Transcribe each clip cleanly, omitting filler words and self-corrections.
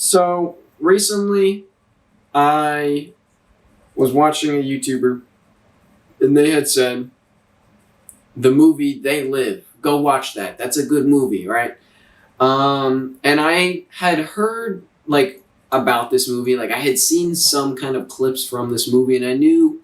So recently, I was watching a YouTuber, and they had said the movie They Live. Go watch that. That's a good movie, right? And I had heard about this movie. Like I had seen some kind of clips from this movie, and I knew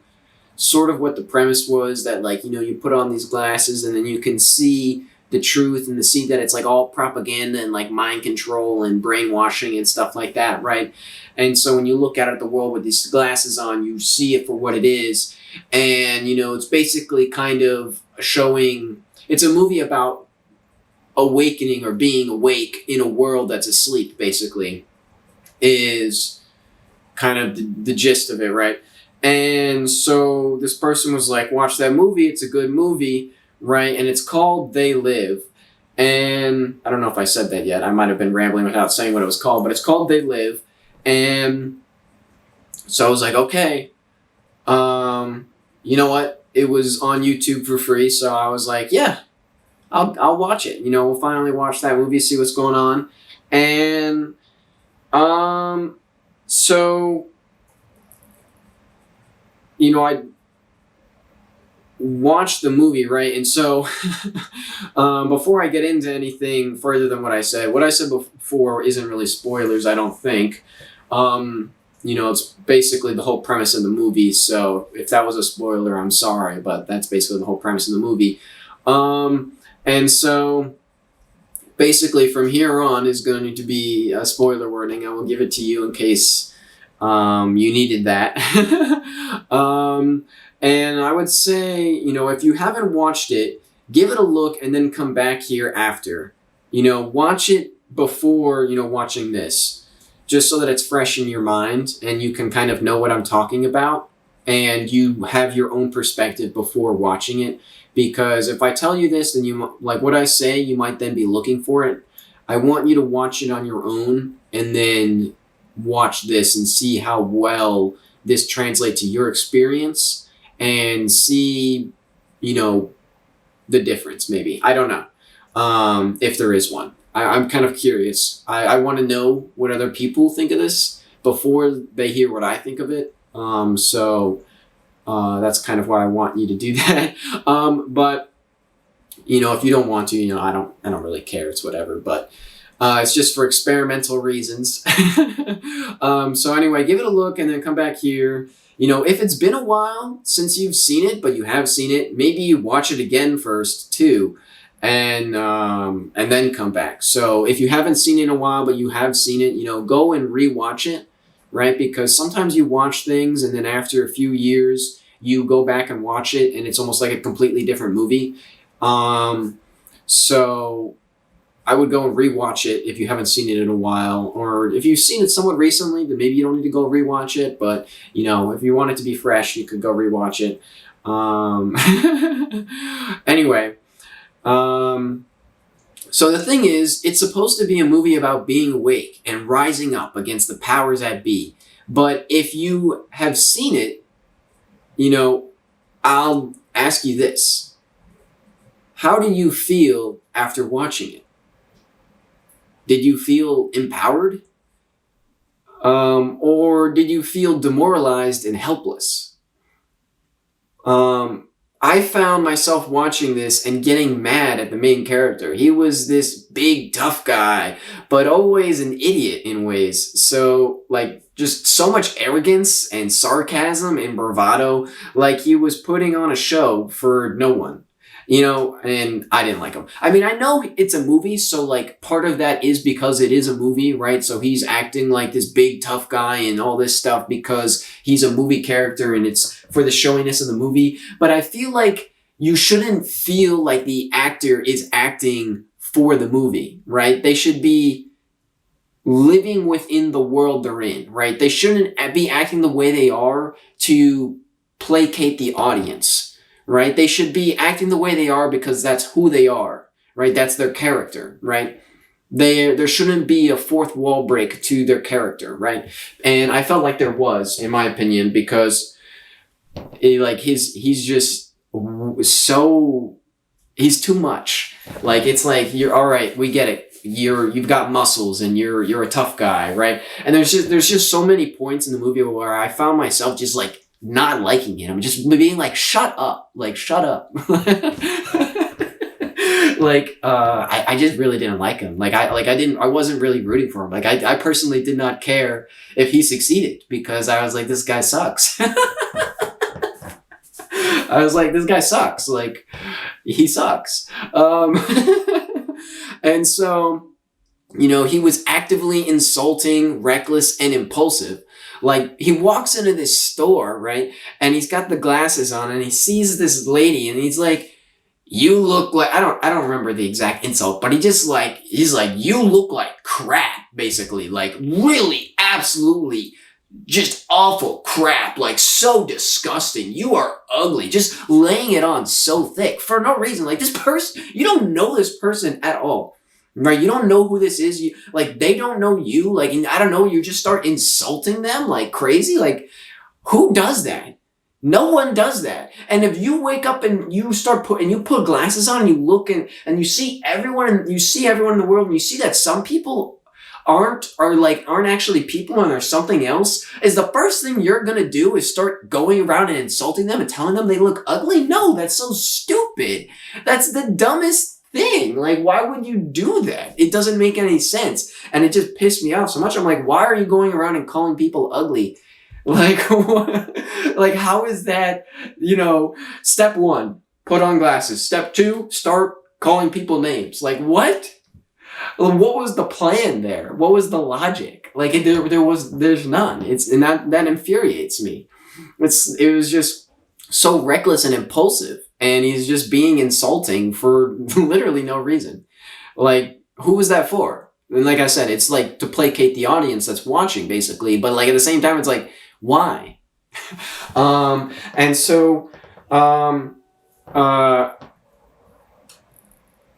sort of what the premise was. That you put on these glasses, and then you can see the truth and to see that it's like all propaganda and like mind control and brainwashing and stuff like that, right? And so when you look out at the world with these glasses on, you see it for what it is. And it's basically kind of showing, it's a movie about awakening or being awake in a world that's asleep, basically, is kind of the gist of it, right? And so this person was like, watch that movie, it's a good movie, right? And it's called They Live. And I don't know if I said that yet. I might have been rambling without saying what it was called, but it's called They Live. And so I was like, okay, you know what? It was on YouTube for free, so I was like, yeah, I'll watch it. We'll finally watch that movie, see what's going on. And so I watched the movie, right? And so before I get into anything further than what I said before isn't really spoilers, I don't think. It's basically the whole premise of the movie. So if that was a spoiler, I'm sorry, but that's basically the whole premise of the movie. And so basically from here on is going to be a spoiler warning. I will give it to you in case you needed that. And I would say, if you haven't watched it, give it a look and then come back here after. Watch it before, watching this, just so that it's fresh in your mind and you can kind of know what I'm talking about and you have your own perspective before watching it. Because if I tell you this, then like what I say, you might then be looking for it. I want you to watch it on your own and then watch this and see how well this translates to your experience and see, the difference maybe. I don't know if there is one. I'm kind of curious. I want to know what other people think of this before they hear what I think of it. So that's kind of why I want you to do that. But if you don't want to, I don't really care. It's whatever. But it's just for experimental reasons. So anyway, give it a look and then come back here. If it's been a while since you've seen it, but you have seen it, maybe you watch it again first too, and then come back. So if you haven't seen it in a while, but you have seen it, go and rewatch it, right? Because sometimes you watch things and then after a few years, you go back and watch it and it's almost like a completely different movie. So I would go and rewatch it if you haven't seen it in a while, or if you've seen it somewhat recently, then maybe you don't need to go rewatch it. But if you want it to be fresh, you could go rewatch it. Anyway, so the thing is, it's supposed to be a movie about being awake and rising up against the powers that be. But if you have seen it, I'll ask you this: how do you feel after watching it? Did you feel empowered? Or did you feel demoralized and helpless? I found myself watching this and getting mad at the main character. He was this big, tough guy, but always an idiot in ways. So, just so much arrogance and sarcasm and bravado, like he was putting on a show for no one. And I didn't like him. I mean, I know it's a movie, so part of that is because it is a movie, right? So he's acting like this big tough guy and all this stuff because he's a movie character and it's for the showiness of the movie. But I feel like you shouldn't feel like the actor is acting for the movie, right? They should be living within the world they're in, right? They shouldn't be acting the way they are to placate the audience. Right? They should be acting the way they are because that's who they are, right? That's their character, right? There shouldn't be a fourth wall break to their character, right? And I felt like there was, in my opinion, because he's just so, he's too much. It's like, you're all right, we get it. you've got muscles and you're a tough guy, right? And there's just so many points in the movie where I found myself just like not liking it. I'm just being like, shut up, like shut up. I just really didn't like him. I wasn't really rooting for him. Like I personally did not care if he succeeded because I was like, this guy sucks. I was like, this guy sucks. Like, he sucks. And so, he was actively insulting, reckless, and impulsive. Like, he walks into this store, right? And he's got the glasses on and he sees this lady and he's like, you look like, I don't remember the exact insult, but he's like, you look like crap, basically. Like, really, absolutely, just awful crap. Like, so disgusting. You are ugly. Just laying it on so thick for no reason. Like, this person, you don't know this person at all. Right? You don't know who this is. They don't know you. Like, I don't know, you just start insulting them like crazy. Like, who does that? No one does that. And if you wake up and you you put glasses on and you look and you see everyone in the world and you see that some people aren't actually people and they're something else, is the first thing you're gonna do is start going around and insulting them and telling them they look ugly? No, that's so stupid. That's the dumbest thing. Like, why would you do that? It doesn't make any sense. And it just pissed me off so much. I'm like, why are you going around and calling people ugly? Like, like, how is that, step 1, put on glasses. Step 2, start calling people names. Like, what? What was the plan there? What was the logic? Like, there's none. And that infuriates me. It was just so reckless and impulsive. And he's just being insulting for literally no reason. Like, who was that for? And like I said, it's like to placate the audience that's watching, basically. But like at the same time, it's like, why? And so,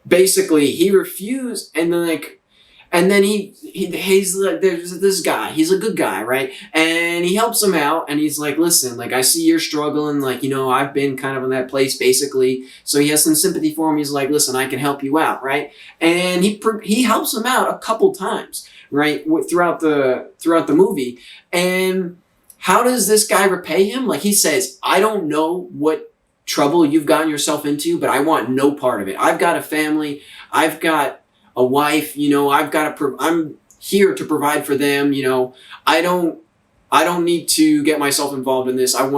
basically he refused, and then he's like, there's this guy, he's a good guy, right? And he helps him out, and he's like, listen, like, I see you're struggling, like, I've been kind of in that place, basically. So he has some sympathy for him. He's like, listen, I can help you out, right? And he helps him out a couple times, right, throughout the movie. And how does this guy repay him? Like, he says, I don't know what trouble you've gotten yourself into, but I want no part of it. I've got a family. I've got a wife. I'm here to provide for them. I don't need to get myself involved in this. I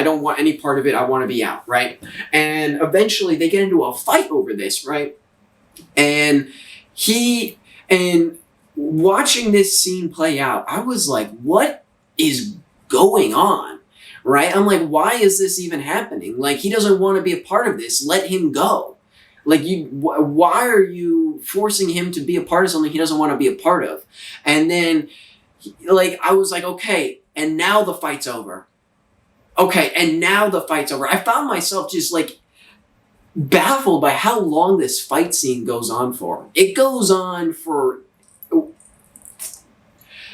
don't want any part of it. I want to be out, right? And eventually they get into a fight over this, right? And watching this scene play out, I was like, what is going on, right? I'm like, why is this even happening? Like, he doesn't want to be a part of this. Let him go. Like, why are you forcing him to be a part of something he doesn't want to be a part of? And then, like, I was like, okay, and now the fight's over. Okay, and now the fight's over. I found myself just, like, baffled by how long this fight scene goes on for. It goes on for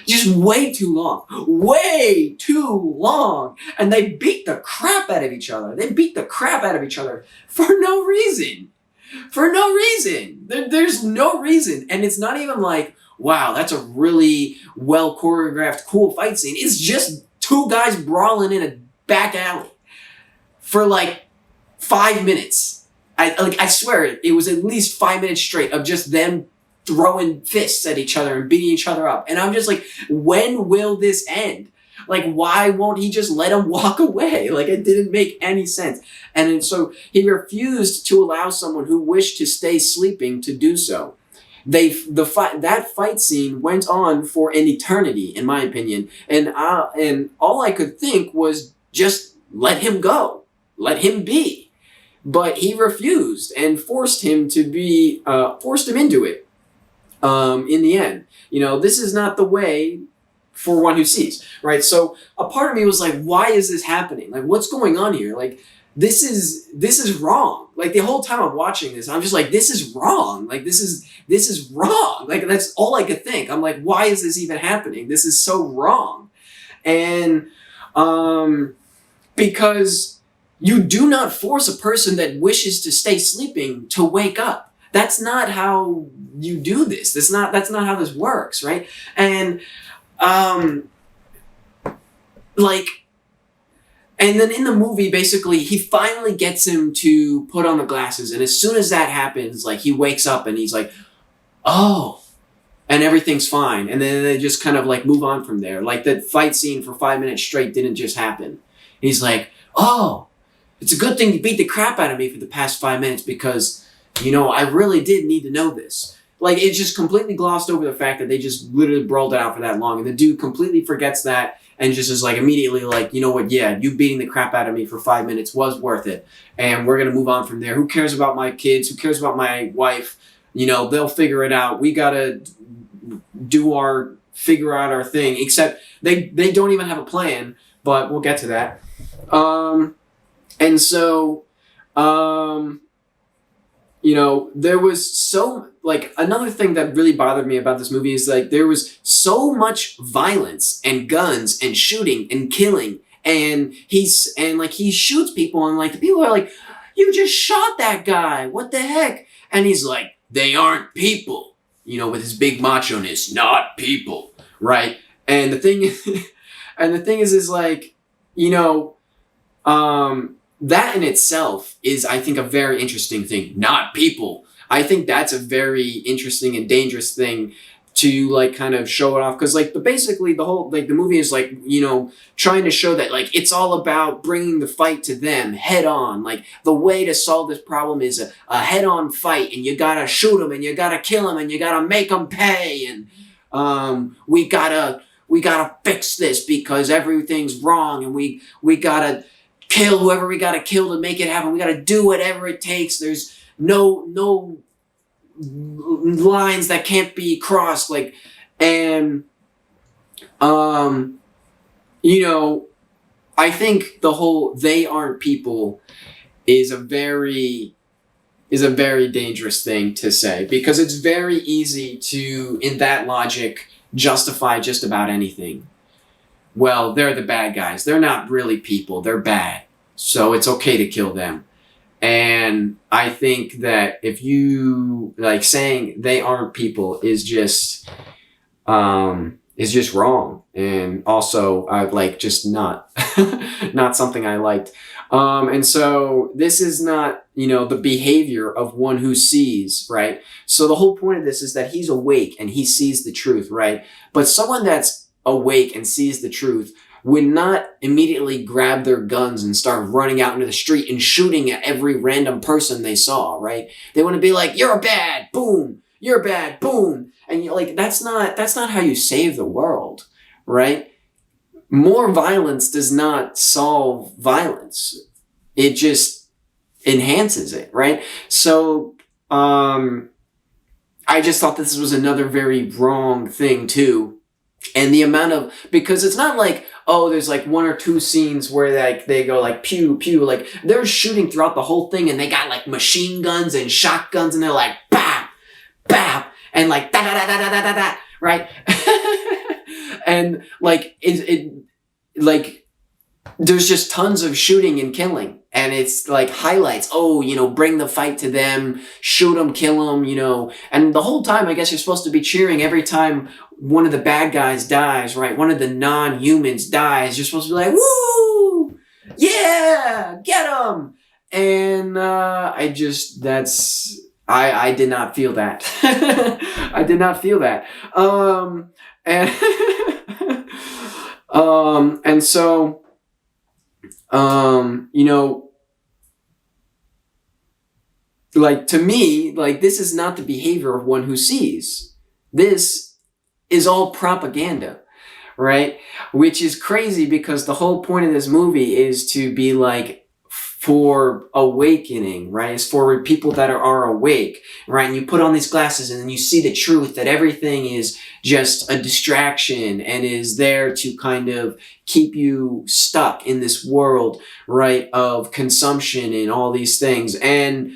just way too long. Way too long. And they beat the crap out of each other. They beat the crap out of each other for no reason. For no reason. There's no reason. And it's not even like, wow, that's a really well choreographed, cool fight scene. It's just two guys brawling in a back alley for like 5 minutes. I swear it was at least 5 minutes straight of just them throwing fists at each other and beating each other up. And I'm just like, when will this end? Like, why won't he just let him walk away? Like, it didn't make any sense. And so he refused to allow someone who wished to stay sleeping to do so. That fight scene went on for an eternity, in my opinion. And all I could think was just let him go. Let him be. But he refused and forced him into it. In the end, this is not the way for one who sees, right? So a part of me was like, why is this happening? Like, what's going on here? Like, this is wrong. Like, the whole time I'm watching this, I'm just like, this is wrong. Like, this is wrong. Like, that's all I could think. I'm like, why is this even happening? This is so wrong. And, because you do not force a person that wishes to stay sleeping to wake up. That's not how you do this. That's not how this works, right? And like, and then in the movie, basically, he finally gets him to put on the glasses, and as soon as that happens, like, he wakes up and he's like, oh, and everything's fine, and then they just kind of like move on from there. Like, that fight scene for 5 minutes straight didn't just happen. He's like, oh, it's a good thing you beat the crap out of me for the past 5 minutes because, you know, I really did need to know this. Like, it just completely glossed over the fact that they just literally brawled it out for that long, and the dude completely forgets that and just is like immediately like, you know what, yeah, you beating the crap out of me for 5 minutes was worth it, and we're gonna move on from there. Who cares about my kids? Who cares about my wife? You know, they'll figure it out. We gotta figure out our thing, except they don't even have a plan, but we'll get to that. And so, you know, there was so, like, another thing that really bothered me about this movie is, like, there was so much violence and guns and shooting and killing, and he shoots people, and, like, the people are like, you just shot that guy, what the heck? And he's like, they aren't people, you know, with his big macho-ness, not people, right? And the thing is like, you know, that in itself is, I think, a very interesting thing. Not people. I think that's a very interesting and dangerous thing to, like, kind of show it off. Because, like, basically the whole, like, the movie is, like, you know, trying to show that, like, it's all about bringing the fight to them head on. Like, the way to solve this problem is a head-on fight, and you gotta shoot them, and you gotta kill them, and you gotta make them pay, and we gotta fix this because everything's wrong, and we gotta kill whoever we gotta kill to make it happen. We gotta do whatever it takes. There's no lines that can't be crossed. Like, and you know, I think the whole "they aren't people" is a very dangerous thing to say, because it's very easy to, in that logic, justify just about anything. Well, they're the bad guys. They're not really people. They're bad. So it's okay to kill them. And I think that if you, like, saying they aren't people is just wrong. And also, like, just not, not something I liked. And so this is not, you know, the behavior of one who sees, right? So the whole point of this is that he's awake and he sees the truth, right? But someone that's awake and sees the truth would not immediately grab their guns and start running out into the street and shooting at every random person they saw, right? They want to be like, you're bad, boom, you're bad, boom. And you're like, that's not how you save the world, right? More violence does not solve violence. It just enhances it, right? So, I just thought this was another very wrong thing too. And the amount of, because it's not like, oh, there's like one or two scenes where like they go like pew, pew, like they're shooting throughout the whole thing, and they got like machine guns and shotguns, and they're like, bam, bam, and like da da da da da da da, right? And like, like, there's just tons of shooting and killing, and it's like highlights, oh, you know, bring the fight to them, shoot them, kill them, you know, and the whole time I guess you're supposed to be cheering every time one of the bad guys dies, right? One of the non-humans dies. You're supposed to be like, woo! Yeah! Get him! And I did not feel that. I did not feel that. And so, you know, like, to me, like, this is not the behavior of one who sees. This is all propaganda, right? Which is crazy, because the whole point of this movie is to be like, for awakening, right? It's for people that are awake, right? And you put on these glasses and then you see the truth that everything is just a distraction and is there to kind of keep you stuck in this world, right, of consumption and all these things. And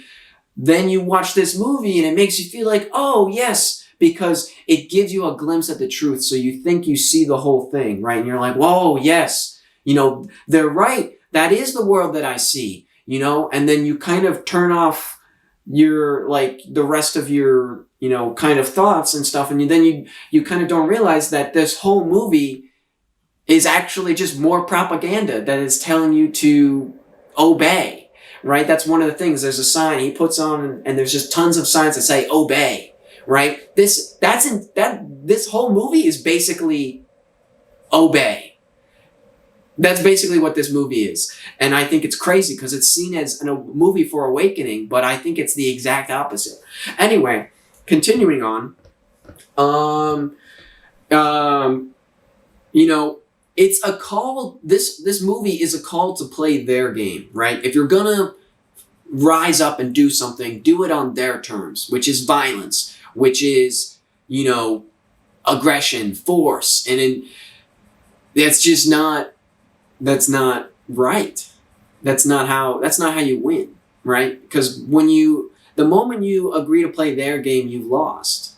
then you watch this movie and it makes you feel like, oh, yes, because it gives you a glimpse at the truth. So you think you see the whole thing, right? And you're like, whoa, yes, you know, they're right. That is the world that I see, you know? And then you kind of turn off your like the rest of your kind of thoughts and stuff, and then you kind of don't realize that this whole movie is actually just more propaganda that is telling you to obey, right? That's one of the things. There's a sign he puts on, and there's just tons of signs that say obey, right? This whole movie is basically obey. That's basically what this movie is. And I think it's crazy because it's seen as a movie for awakening, but I think it's the exact opposite. Anyway, continuing on, it's a call, this movie is a call to play their game, right? If you're gonna rise up and do something, do it on their terms, which is violence, which is, aggression, force, and that's not right. That's not how you win, right? Because the moment you agree to play their game, you've lost.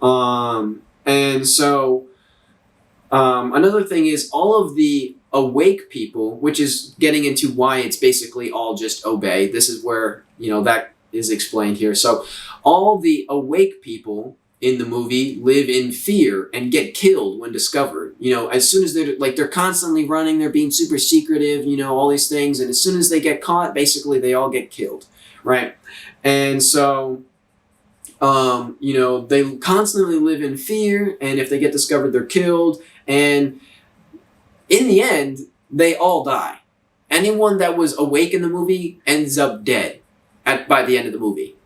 And so, another thing is all of the awake people, which is getting into why it's basically all just obey. This is where, that is explained here. So all the awake people in the movie live in fear and get killed when discovered. As soon as they're constantly running, they're being super secretive, all these things. And as soon as they get caught, basically they all get killed, right? And so, they constantly live in fear, and if they get discovered, they're killed. And in the end, they all die. Anyone that was awake in the movie ends up dead by the end of the movie.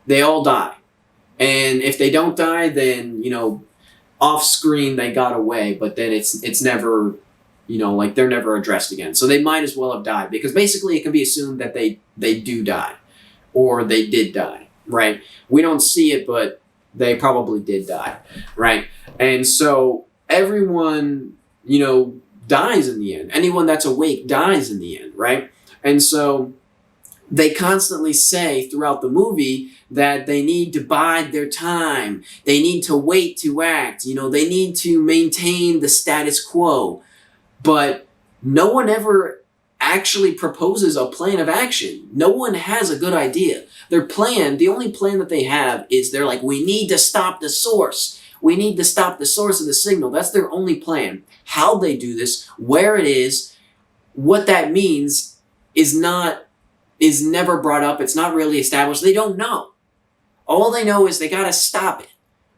They all die. And if they don't die, then, off screen they got away, but then it's never, they're never addressed again. So they might as well have died, because basically it can be assumed that they do die, or they did die, right? We don't see it, but they probably did die, right? And so everyone, dies in the end. Anyone that's awake dies in the end, right? And so they constantly say throughout the movie that they need to bide their time. They need to wait to act. They need to maintain the status quo. But no one ever actually proposes a plan of action. No one has a good idea. Their plan, the only plan that they have is they're like, we need to stop the source. We need to stop the source of the signal. That's their only plan. How they do this, where it is, what that means is never brought up. It's not really established. They don't know. All they know is they got to stop it,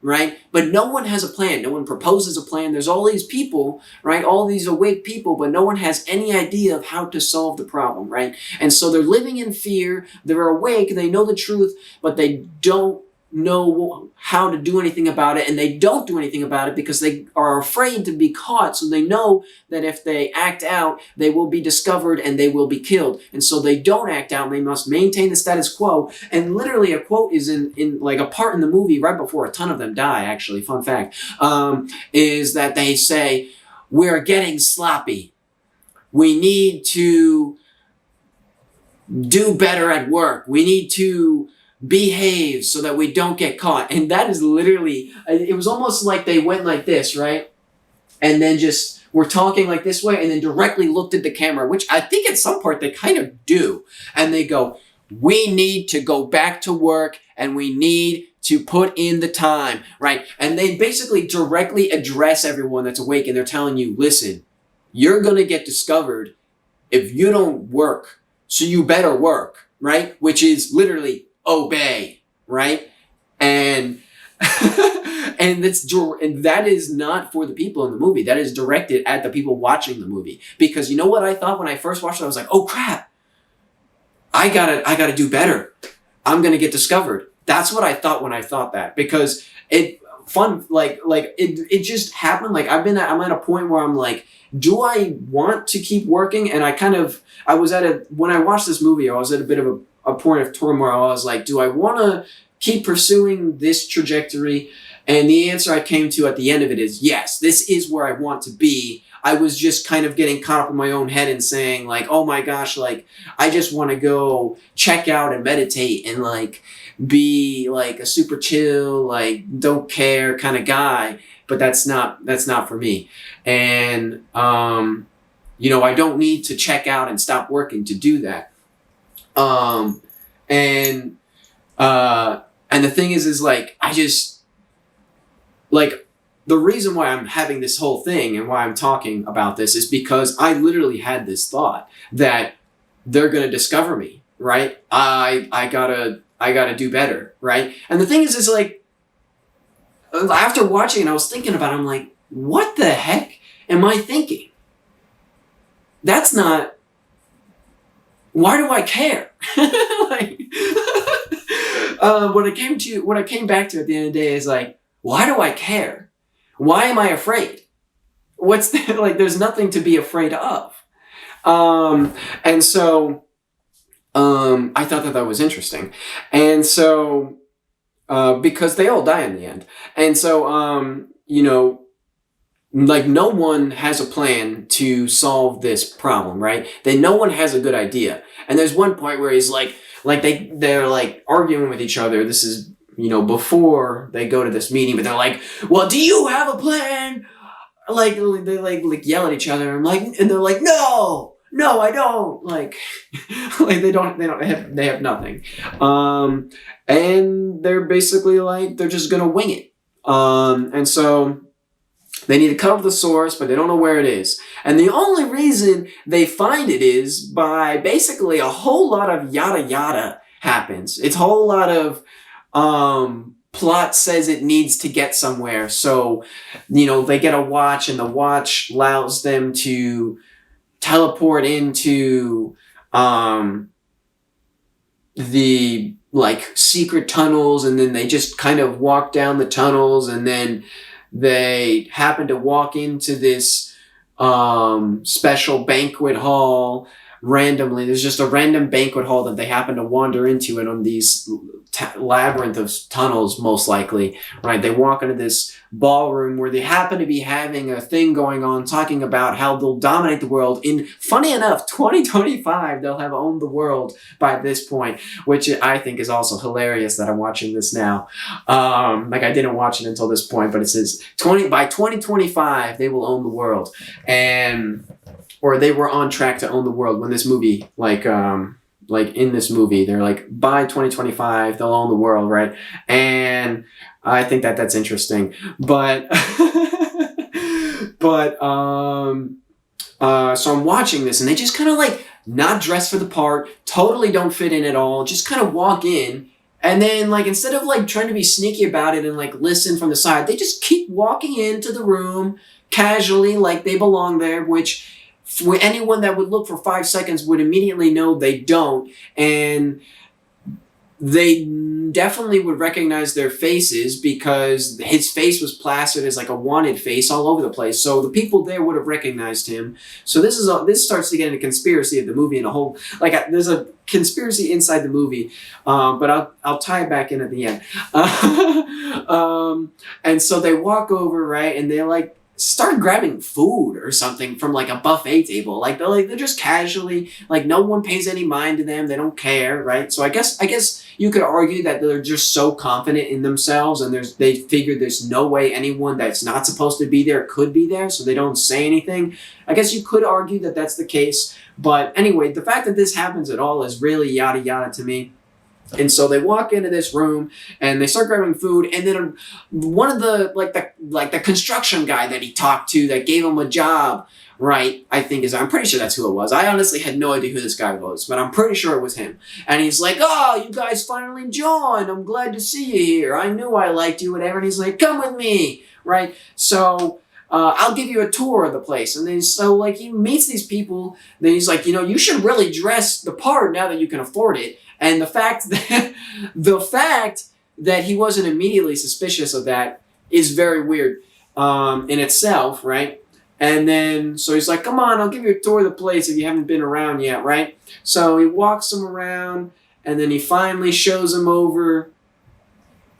right? But no one has a plan. No one proposes a plan. There's all these people, right? All these awake people, but no one has any idea of how to solve the problem, right? And so they're living in fear. They're awake. They know the truth, but they don't know how to do anything about it, and they don't do anything about it because they are afraid to be caught. So they know that if they act out, they will be discovered and they will be killed. And so they don't act out, and they must maintain the status quo. And literally a quote is in like a part in the movie right before a ton of them die, actually, fun fact, is that they say, we're getting sloppy. We need to do better at work. We need to behave so that we don't get caught. And that is literally, it was almost like they went like this, right? And then just were talking like this way, and then directly looked at the camera, which I think at some part they kind of do. And they go, we need to go back to work, and we need to put in the time, right? And they basically directly address everyone that's awake, and they're telling you, listen, you're going to get discovered if you don't work. So you better work, right? Which is literally obey, right? And and that is not for the people in the movie. That is directed at the people watching the movie. Because you know what I thought when I first watched it? I was like, oh crap, I gotta do better. I'm gonna get discovered. That's what I thought when I thought that, because it just happened. Like I'm at a point where I'm like, do I want to keep working? And when I watched this movie, I was at a bit of a point of turmoil. I was like, do I want to keep pursuing this trajectory? And the answer I came to at the end of it is yes, this is where I want to be. I was just kind of getting caught up in my own head and saying like, oh my gosh, like I just want to go check out and meditate and like be like a super chill, like don't care kind of guy. But that's not for me. And, I don't need to check out and stop working to do that. And And the thing is like, I just, like, the reason why I'm having this whole thing and why I'm talking about this is because I literally had this thought that they're going to discover me, right? I gotta do better, right? And the thing is like, after watching it, I was thinking about it, I'm like, what the heck am I thinking? That's not, why do I care? Like, what I came back to at the end of the day is like, why do I care? Why am I afraid? What's the, like, there's nothing to be afraid of. And so, I thought that was interesting. And so, because they all die in the end. And so, you know, like, no one has a plan to solve this problem, right? Then no one has a good idea. And there's one point where he's like they're like arguing with each other. This is, you know, before they go to this meeting, but they're like, well, do you have a plan? Like, they like yell at each other. And they're like, no, I don't. Like, like they have nothing. And they're basically like, they're just gonna wing it. And so they need to cut off the source, but they don't know where it is. And the only reason they find it is by basically a whole lot of yada yada happens. It's a whole lot of plot says it needs to get somewhere. So, you know, they get a watch, and the watch allows them to teleport into the like secret tunnels, and then they just kind of walk down the tunnels, and then they happen to walk into this special banquet hall randomly. There's just a random banquet hall that they happen to wander into, and on these labyrinth of tunnels, most likely, right? They walk into this ballroom where they happen to be having a thing going on, talking about how they'll dominate the world. In, funny enough, 2025, they'll have owned the world by this point, which I think is also hilarious that I'm watching this now. Like, I didn't watch it until this point, but it says by 2025, they will own the world. Or they were on track to own the world when this movie, like in this movie, they're like, by 2025, they'll own the world, right? And I think that's interesting. But, so I'm watching this, and they just kind of like not dress for the part, totally don't fit in at all, just kind of walk in. And then, like, instead of like trying to be sneaky about it and like listen from the side, they just keep walking into the room casually, like they belong there, which for anyone that would look for 5 seconds would immediately know they don't. And they definitely would recognize their faces because his face was plastered as like a wanted face all over the place. So the people there would have recognized him. So this starts to get into conspiracy of the movie and a whole, like, there's a conspiracy inside the movie, but I'll tie it back in at the end. And so they walk over, right, and they're like, start grabbing food or something from like a buffet table. Like they're just casually, like, no one pays any mind to them. They don't care, right? So I guess you could argue that they're just so confident in themselves, and they figure there's no way anyone that's not supposed to be there could be there, so they don't say anything. I guess you could argue that that's the case. But anyway, the fact that this happens at all is really yada yada to me. And so they walk into this room and they start grabbing food, and then one of the construction guy that he talked to that gave him a job, right, I'm pretty sure that's who it was. I honestly had no idea who this guy was, but I'm pretty sure it was him. And he's like, oh, you guys finally joined. I'm glad to see you here. I knew I liked you, whatever. And he's like, come with me, right? So I'll give you a tour of the place. And then so like he meets these people. Then he's like, you should really dress the part now that you can afford it. And the fact that he wasn't immediately suspicious of that is very weird in itself, right? And then, so he's like, come on, I'll give you a tour of the place if you haven't been around yet, right? So he walks him around, and then he finally shows him over,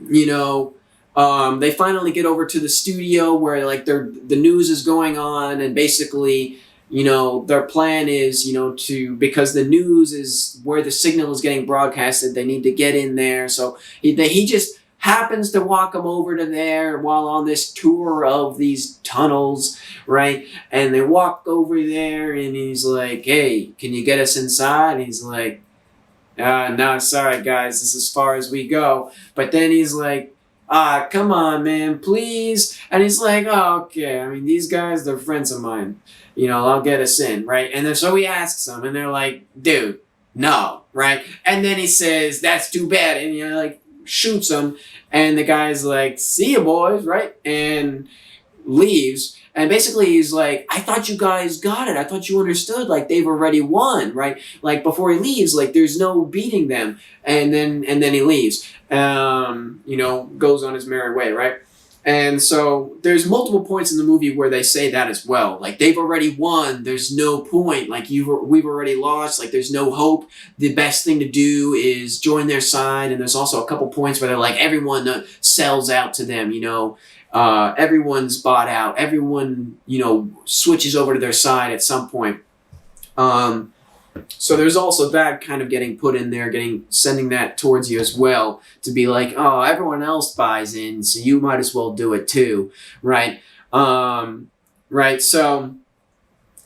they finally get over to the studio where like the news is going on, and basically, their plan is, because the news is where the signal is getting broadcasted, they need to get in there. So he just happens to walk them over to there while on this tour of these tunnels, right? And they walk over there, and he's like, hey, can you get us inside? And he's like, No, sorry guys, this is as far as we go. But then he's like, come on, man, please. And he's like, oh, okay. I mean, these guys, they're friends of mine. I'll get us in, right? And then so he asks them, and they're like, dude, no, right? And then he says, that's too bad. And, like, shoots him. And the guy's like, see you, boys, right? And leaves. And basically he's like, I thought you guys got it. I thought you understood. Like, they've already won, right? Like, before he leaves, like, there's no beating them. And then he leaves. Goes on his merry way, right? And so there's multiple points in the movie where they say that as well. Like, they've already won. There's no point. Like, we've already lost. Like, there's no hope. The best thing to do is join their side. And there's also a couple points where they're like, everyone sells out to them, everyone's bought out. Everyone, switches over to their side at some point. So there's also that kind of getting put in there, sending that towards you as well, to be like, oh, everyone else buys in, so you might as well do it too, right? Right. So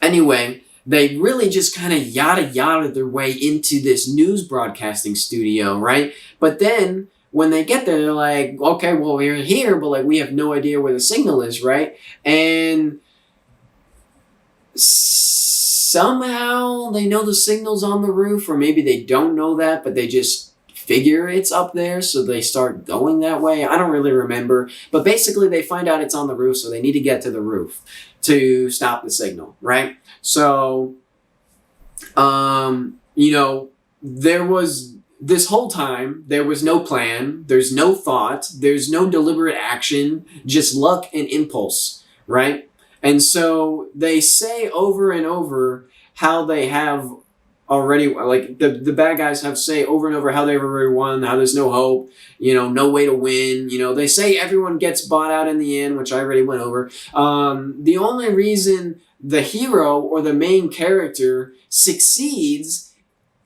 anyway, they really just kind of yada their way into this news broadcasting studio, right? But then when they get there, they're like, okay, well, we're here, but like we have no idea where the signal is, right? And somehow they know the signal's on the roof, or maybe they don't know that, but they just figure it's up there, so they start going that way. I don't really remember, but basically they find out it's on the roof, so they need to get to the roof to stop the signal, right? So, there was, this whole time, there was no plan, there's no thought, there's no deliberate action, just luck and impulse, right? And so they say over and over how they have already, like the bad guys say over and over how they've already won, how there's no hope, no way to win. They say everyone gets bought out in the end, which I already went over. The only reason the hero or the main character succeeds,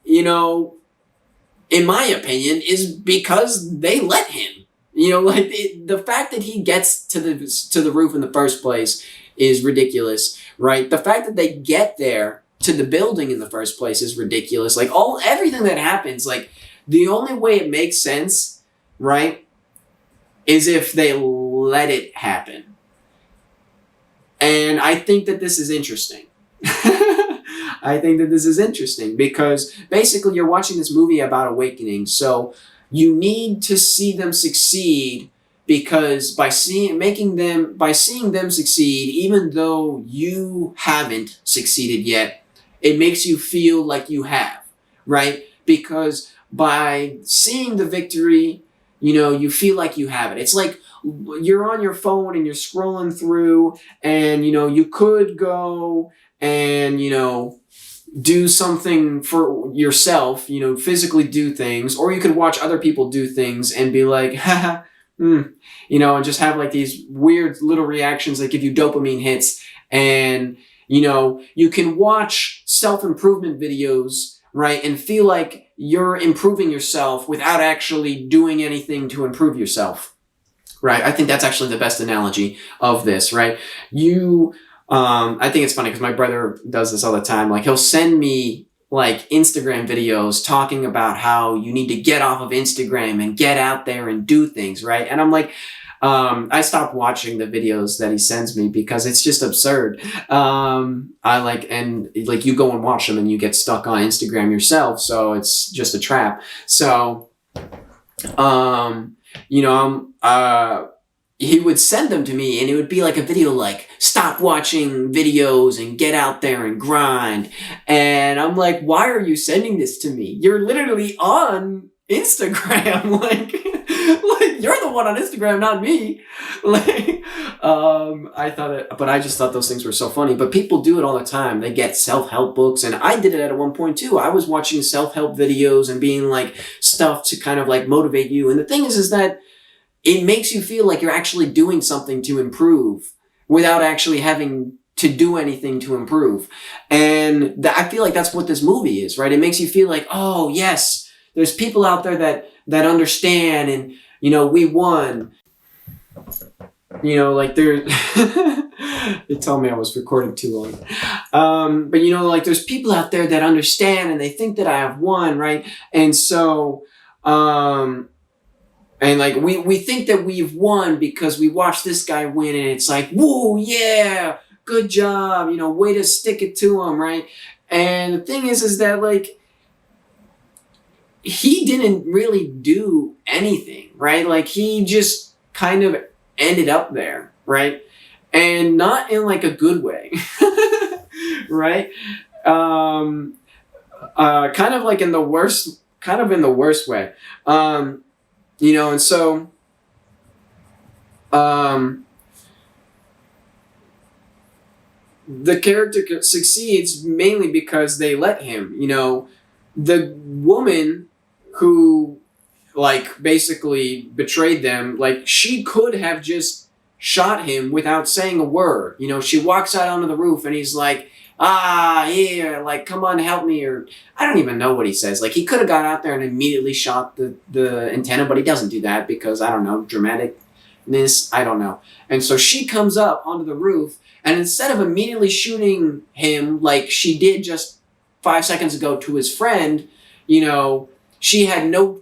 in my opinion, is because they let him. The fact that he gets to the roof in the first place is ridiculous, right? The fact that they get there to the building in the first place is ridiculous. Like, everything that happens, like, the only way it makes sense, right, is if they let it happen. And I think that this is interesting. I think that this is interesting because basically you're watching this movie about awakening, so you need to see them succeed. Because by seeing them succeed, even though you haven't succeeded yet, it makes you feel like you have, right? Because by seeing the victory, you feel like you have it. It's like you're on your phone and you're scrolling through, and you could go and do something for yourself, physically do things, or you could watch other people do things and be like, haha. And just have like these weird little reactions that give you dopamine hits. And, you can watch self-improvement videos, right? And feel like you're improving yourself without actually doing anything to improve yourself, right? I think that's actually the best analogy of this, right? I think it's funny because my brother does this all the time. Like, he'll send me like Instagram videos talking about how you need to get off of Instagram and get out there and do things, right? And I'm like, I stopped watching the videos that he sends me because it's just absurd. You go and watch them and you get stuck on Instagram yourself, so it's just a trap. So, he would send them to me and it would be like a video like, stop watching videos and get out there and grind. And I'm like, why are you sending this to me? You're literally on Instagram. like you're the one on Instagram, not me. I just thought those things were so funny. But people do it all the time. They get self-help books, and I did it at one point too. I was watching self-help videos and being like stuff to kind of like motivate you. And the thing is that it makes you feel like you're actually doing something to improve without actually having to do anything to improve. And I feel like that's what this movie is, right? It makes you feel like, oh, yes, there's people out there that understand, and, we won. like there. They told me I was recording too long. But like there's people out there that understand and they think that I have won, right? And so, and like we think that we've won because we watched this guy win, and it's like, whoa, yeah, good job, way to stick it to him, right? And the thing is that like he didn't really do anything, right? Like he just kind of ended up there, right? And not in like a good way, right? Kind of like in the worst, way. And so, the character succeeds mainly because they let him. The woman who like basically betrayed them, like she could have just shot him without saying a word. She walks out onto the roof and he's like, here, like, come on, help me, or I don't even know what he says. Like, he could have got out there and immediately shot the antenna, but he doesn't do that because, I don't know, dramaticness, I don't know. And so she comes up onto the roof, and instead of immediately shooting him like she did just 5 seconds ago to his friend, she had no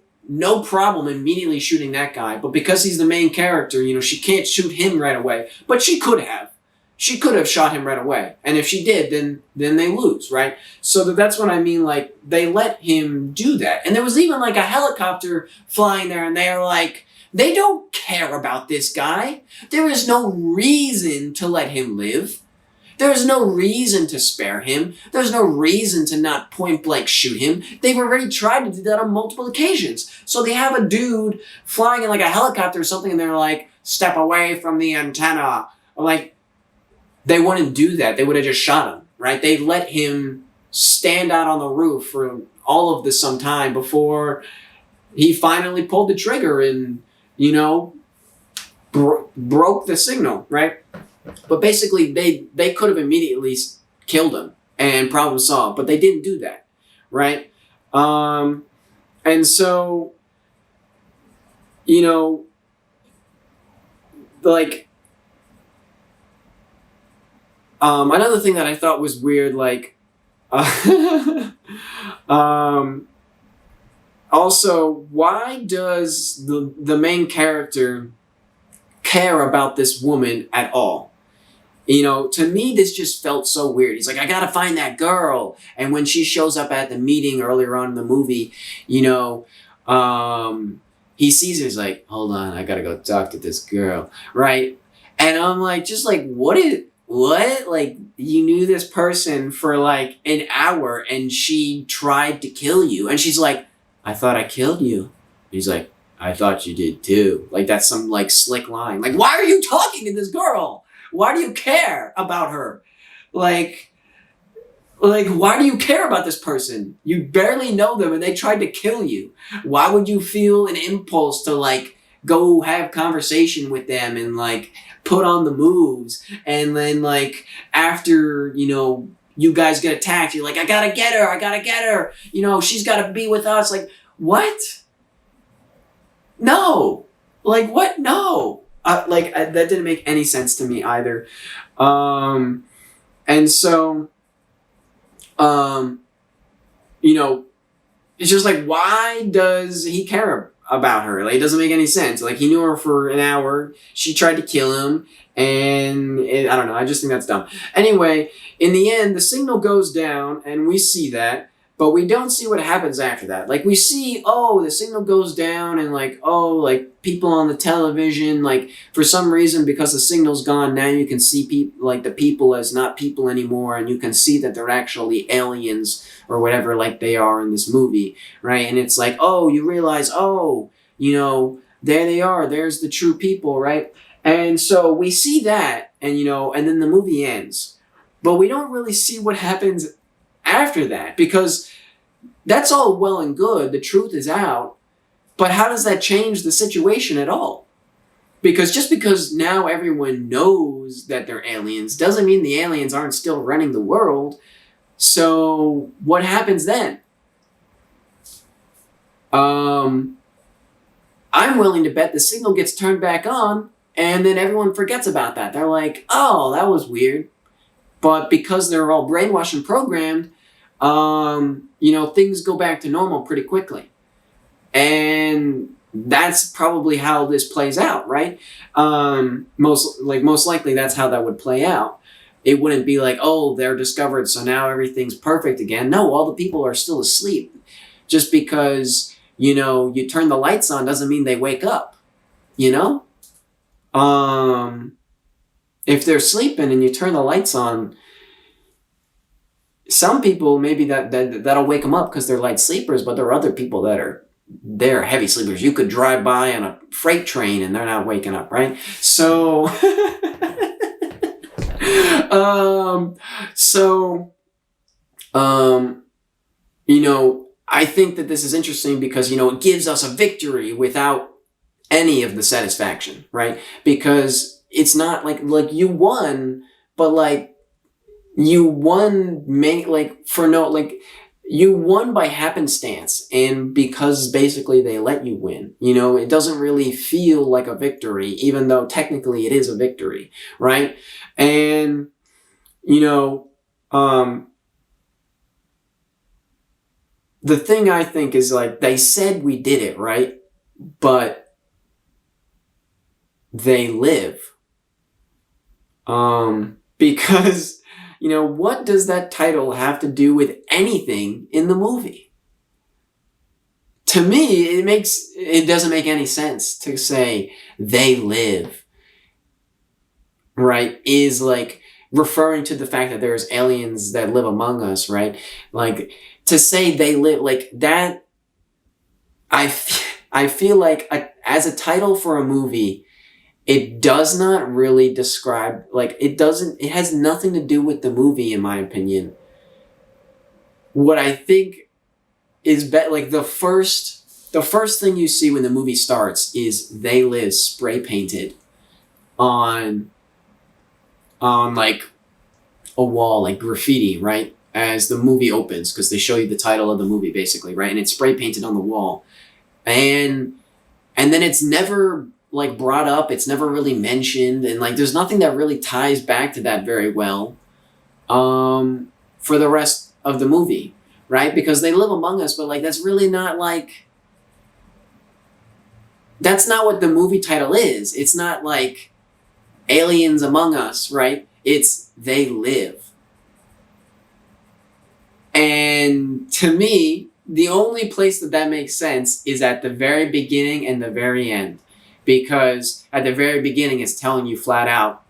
problem immediately shooting that guy. But because he's the main character, she can't shoot him right away. But she could have. She could have shot him right away. And if she did, then they lose, right? So that's what I mean, like, they let him do that. And there was even, like, a helicopter flying there, and they're like, they don't care about this guy. There is no reason to let him live. There's no reason to spare him. There's no reason to not point blank shoot him. They've already tried to do that on multiple occasions. So they have a dude flying in like a helicopter or something, and they're like, step away from the antenna. Like, they wouldn't do that. They would have just shot him, right? They let him stand out on the roof for all of this some time before he finally pulled the trigger and, broke the signal, right? But basically, they could have immediately killed him and problem solved, but they didn't do that, right? And so, like, another thing that I thought was weird, like, also, why does the main character care about this woman at all? To me, this just felt so weird. He's like, I gotta find that girl. And when she shows up at the meeting earlier on in the movie, he sees her, he's like, hold on, I gotta go talk to this girl, right? And I'm like, just like, what? Like, you knew this person for like an hour and she tried to kill you. And she's like, I thought I killed you. He's like, I thought you did too. Like, that's some like slick line. Like, why are you talking to this girl? Why do you care about her? Like, why do you care about this person? You barely know them and they tried to kill you. Why would you feel an impulse to like go have conversation with them and like put on the moves, and then like after you guys get attacked, you're like, I gotta get her, she's gotta be with us. Like, what? No. Like, what? No. That didn't make any sense to me either. And so it's just like, why does he care about her? Like, it doesn't make any sense. Like, he knew her for an hour, she tried to kill him, and I don't know, I just think that's dumb. Anyway, in the end, the signal goes down, and we see that, but we don't see what happens after that. Like, we see, the signal goes down, and like, people on the television, like, for some reason, because the signal's gone, now you can see the people as not people anymore, and you can see that they're actually aliens, or whatever, like they are in this movie, right? And it's like, you realize, there they are, there's the true people, right? And so we see that, and and then the movie ends. But we don't really see what happens after that, because that's all well and good, the truth is out, but how does that change the situation at all? Because just because now everyone knows that they're aliens doesn't mean the aliens aren't still running the world. So what happens then? I'm willing to bet the signal gets turned back on And then everyone forgets about that. They're like, oh, that was weird. But because they're all brainwashed and programmed, things go back to normal pretty quickly. And that's probably how this plays out, right? Most likely that's how that would play out. It wouldn't be like, oh, they're discovered, so now everything's perfect again. No, all the people are still asleep. Just because, you turn the lights on doesn't mean they wake up, If they're sleeping and you turn the lights on, some people, maybe that'll wake them up because they're light sleepers, but there are other people they're heavy sleepers. You could drive by on a freight train and they're not waking up, right? So, I think that this is interesting because, it gives us a victory without any of the satisfaction, right? Because it's not like you won, but you won you won by happenstance, and because basically they let you win. It doesn't really feel like a victory, even though technically it is a victory, right? And, the thing I think is they said we did it, right? But they live. Because, what does that title have to do with anything in the movie? To me, it doesn't make any sense to say they live, right? Is referring to the fact that there's aliens that live among us, right? To say they live that, I feel like as a title for a movie, it does not really describe, it has nothing to do with the movie, in my opinion. What I think is the first thing you see when the movie starts is they live spray painted on a wall, graffiti, right? As the movie opens, because they show you the title of the movie, basically, right? And it's spray painted on the wall. And then it's never brought up, it's never really mentioned, and there's nothing that really ties back to that very well for the rest of the movie, right? Because they live among us, but that's really not that's not what the movie title is. It's not aliens among us, right? It's they live. And to me, the only place that makes sense is at the very beginning and the very end. Because at the very beginning, it's telling you flat out,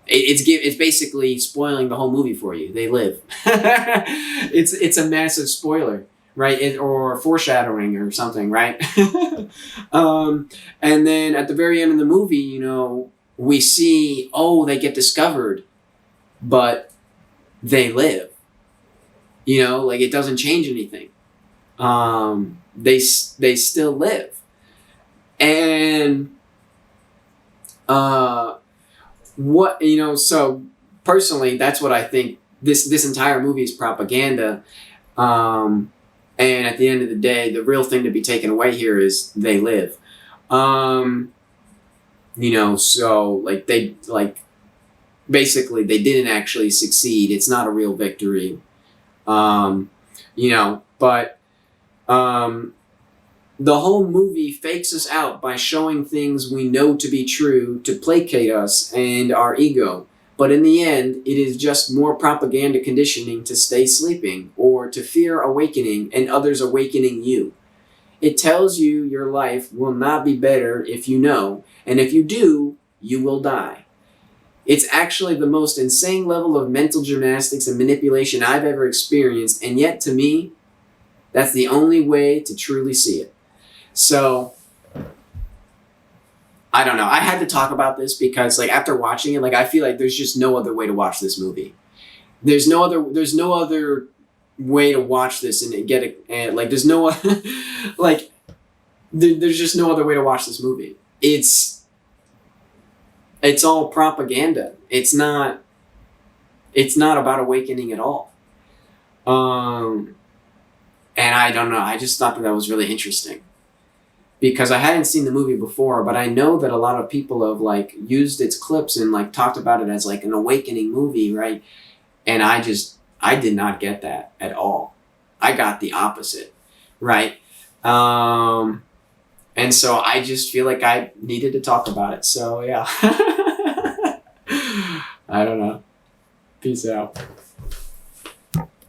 it's basically spoiling the whole movie for you. They live. It's a massive spoiler, right? Or foreshadowing or something, right? And then at the very end of the movie, we see, they get discovered, but they live. It doesn't change anything. They still live. And so personally, that's what I think. This entire movie is propaganda. And at the end of the day, the real thing to be taken away here is they live. Basically they didn't actually succeed. It's not a real victory. But the whole movie fakes us out by showing things we know to be true to placate us and our ego. But in the end, it is just more propaganda conditioning to stay sleeping or to fear awakening and others awakening you. It tells you your life will not be better if you know, and if you do, you will die. It's actually the most insane level of mental gymnastics and manipulation I've ever experienced, and yet to me, that's the only way to truly see it. So, I don't know. I had to talk about this because, after watching it, I feel like there's just no other way to watch this movie. There's no other way to watch this and get it. And there's no, there's just no other way to watch this movie. It's all propaganda. It's not about awakening at all. And I don't know. I just thought that was really interesting. because I hadn't seen the movie before, but I know that a lot of people have like used its clips and like talked about it as like an awakening movie, right? And I did not get that at all. I got the opposite, right? And so I just feel like I needed to talk about it. So yeah. I don't know. Peace out.